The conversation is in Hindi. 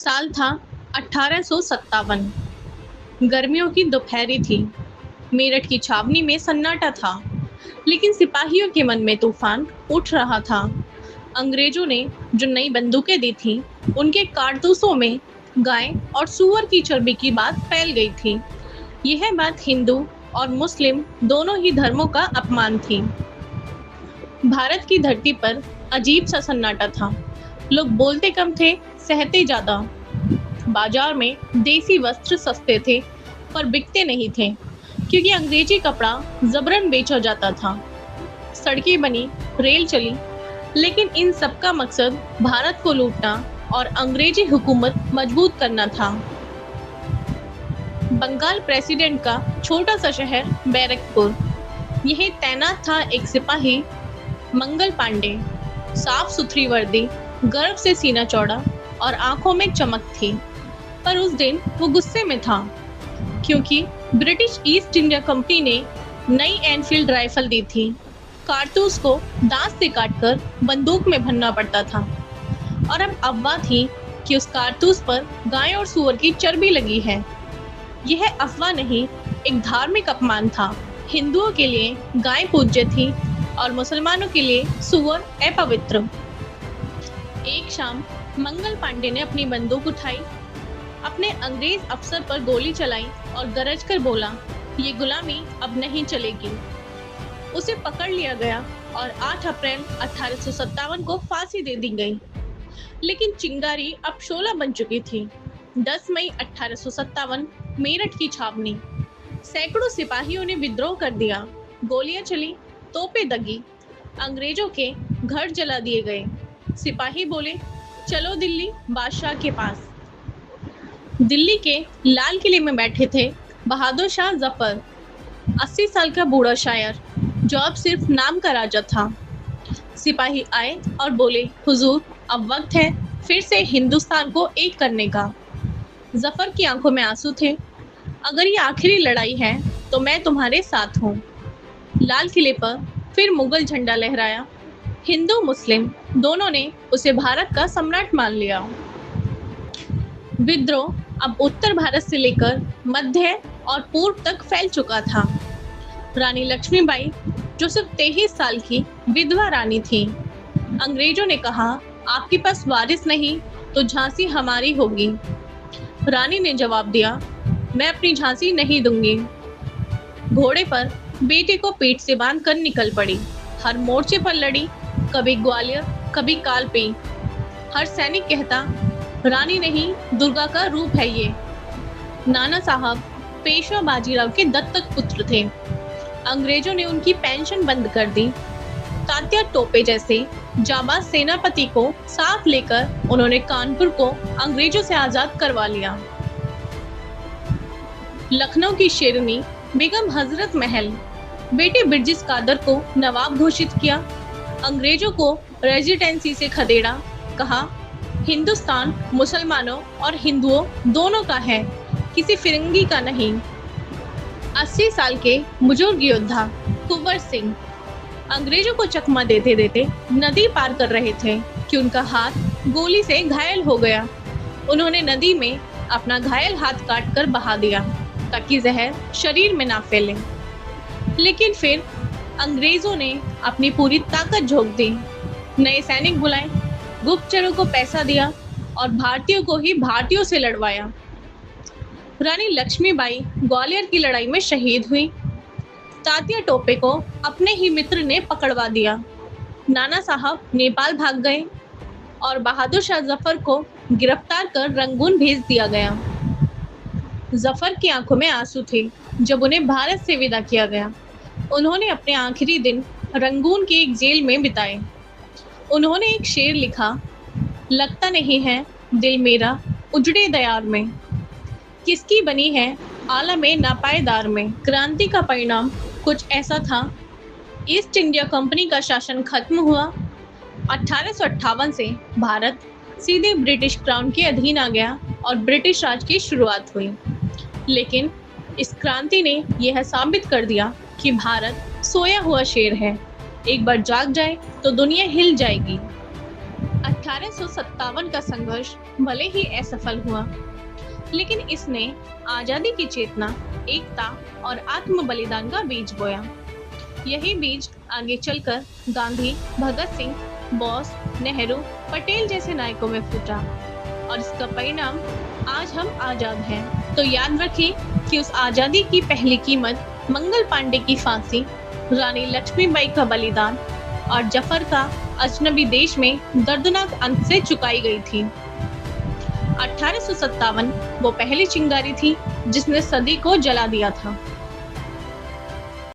साल था 1857। गर्मियों की दोपहरी थी। मेरठ की छावनी में सन्नाटा था, लेकिन सिपाहियों के मन में तूफान उठ रहा था। अंग्रेजों ने जो नई बंदूकें दी थीं, उनके कारतूसों में गाय और सूअर की चर्बी की बात फैल गई थी। यह बात हिंदू और मुस्लिम दोनों ही धर्मों का अपमान थी। भारत की धरती पर अजीब सा सन्नाटा था। लोग बोलते कम थे, सहते ज्यादा। बाजार में देसी वस्त्र सस्ते थे, पर बिकते नहीं थे, क्योंकि अंग्रेजी कपड़ा जबरन बेचा जाता था। सड़कें बनी, रेल चली, लेकिन इन सब का मकसद भारत को लूटना और अंग्रेजी हुकूमत मजबूत करना था। बंगाल प्रेसिडेंट का छोटा सा शहर बैरकपुर, यहीं तैनात था एक सिपाही, मंगल पांडे। साफ सुथरी वर्दी, गर्व से सीना चौड़ा और आंखों में चमक थी। पर उस दिन वो गुस्से में था, क्योंकि ब्रिटिश ईस्ट इंडिया कंपनी ने नई एनफील्ड राइफल दी थी। कारतूस को दांत से काटकर बंदूक में भरना पड़ता था, और अब अफवाह थी कि उस कारतूस पर गाय और सूअर की चर्बी लगी है। यह अफवाह नहीं, एक धार्मिक अपमान था। हिंदुओं के लिए गाय पूज्य थी और मुसलमानों के लिए सूअर अपवित्र। एक शाम मंगल पांडे ने अपनी बंदूक उठाई, अपने अंग्रेज अफसर पर गोली चलाई और गरज कर बोला, ये गुलामी अब नहीं चलेगी। उसे पकड़ लिया गया और 8 अप्रैल 1857 को फांसी दे दी गई। लेकिन चिंगारी अब शोला बन चुकी थी। 10 मई 1857 मेरठ की छावनी। सैकड़ों सिपाहियों ने विद्रोह कर दिया। गोलियां चली, तोपें दगी, अंग्रेजों के घर जला दिए गए। सिपाही बोले, चलो दिल्ली बादशाह के पास। दिल्ली के लाल किले में बैठे थे बहादुर शाह जफर, 80 साल का बूढ़ा शायर, जो अब सिर्फ नाम का राजा था। सिपाही आए और बोले, हुजूर, अब वक्त है फिर से हिंदुस्तान को एक करने का। जफर की आंखों में आंसू थे। अगर ये आखिरी लड़ाई है तो मैं तुम्हारे साथ हूँ। लाल किले पर फिर मुगल झंडा लहराया। हिंदू मुस्लिम दोनों ने उसे भारत का सम्राट मान लिया। विद्रोह अब उत्तर भारत से लेकर मध्य और पूर्व तक फैल चुका था। रानी लक्ष्मीबाई, जो सिर्फ 23 साल की विधवा रानी थी, अंग्रेजों ने कहा, आपके पास वारिस नहीं तो झांसी हमारी होगी। रानी ने जवाब दिया, मैं अपनी झांसी नहीं दूंगी। घोड़े पर बेटे को पीठ से बांधकर निकल पड़ी। हर मोर्चे पर लड़ी, कभी ग्वालियर, कभी कालपी। हर सैनिक कहता, रानी नहीं, दुर्गा का रूप है ये। नाना साहब पेशवा बाजीराव के दत्तक पुत्र थे। अंग्रेजों ने उनकी पेंशन बंद कर दी। तात्या टोपे जैसे जाबाज सेनापति को साथ लेकर उन्होंने कानपुर को अंग्रेजों से आजाद करवा लिया। लखनऊ की शेरनी बेगम हजरत महल बेटे बिरजिस कादर को नवाब घोषित किया। अंग्रेजों को रेजिडेंसी से खदेड़ा, कहा, हिंदुस्तान मुसलमानों और हिंदुओं दोनों का है, किसी फिरंगी का नहीं। 80 साल के बुजुर्ग योद्धा कुंवर सिंह अंग्रेजों को चकमा देते देते नदी पार कर रहे थे कि उनका हाथ गोली से घायल हो गया। उन्होंने नदी में अपना घायल हाथ काटकर बहा दिया, ताकि जहर शरीर में ना फैले। लेकिन फिर अंग्रेजों ने अपनी पूरी ताकत झोंक दी। नए सैनिक बुलाए, गुप्तचरों को पैसा दिया और भारतीयों को ही भारतीयों से लड़वाया। रानी लक्ष्मीबाई ग्वालियर की लड़ाई में शहीद हुई। तात्या टोपे को अपने ही मित्र ने पकड़वा दिया। नाना साहब नेपाल भाग गए और बहादुर शाह जफर को गिरफ्तार कर रंगून भेज दिया गया। जफर की आंखों में आंसू थे जब उन्हें भारत से विदा किया गया। उन्होंने अपने आखिरी दिन रंगून की एक जेल में बिताए। उन्होंने एक शेर लिखा, लगता नहीं है दिल मेरा उजड़े दयार में, किसकी बनी है आलमे नापायदार में। क्रांति का परिणाम कुछ ऐसा था। ईस्ट इंडिया कंपनी का शासन खत्म हुआ। 1858 से भारत सीधे ब्रिटिश क्राउन के अधीन आ गया और ब्रिटिश राज की शुरुआत हुई। लेकिन इस क्रांति ने यह साबित कर दिया कि भारत सोया हुआ शेर है। एक बार जाग जाए तो दुनिया हिल जाएगी। 1857 का संघर्ष भले ही असफल हुआ, लेकिन इसने आजादी की चेतना, एकता और आत्म बलिदान का बीज बोया। यही बीज आगे चलकर गांधी, भगत सिंह, बोस, नेहरू, पटेल जैसे नायकों में फूटा और इसका परिणाम आज हम आजाद हैं। तो याद रखें कि उस आजादी की पहली कीमत मंगल पांडे की फांसी, रानी लक्ष्मीबाई का बलिदान और जफर का अजनबी देश में दर्दनाक अंत से चुकाई गई थी। 1857 वो पहली चिंगारी थी जिसने सदी को जला दिया था।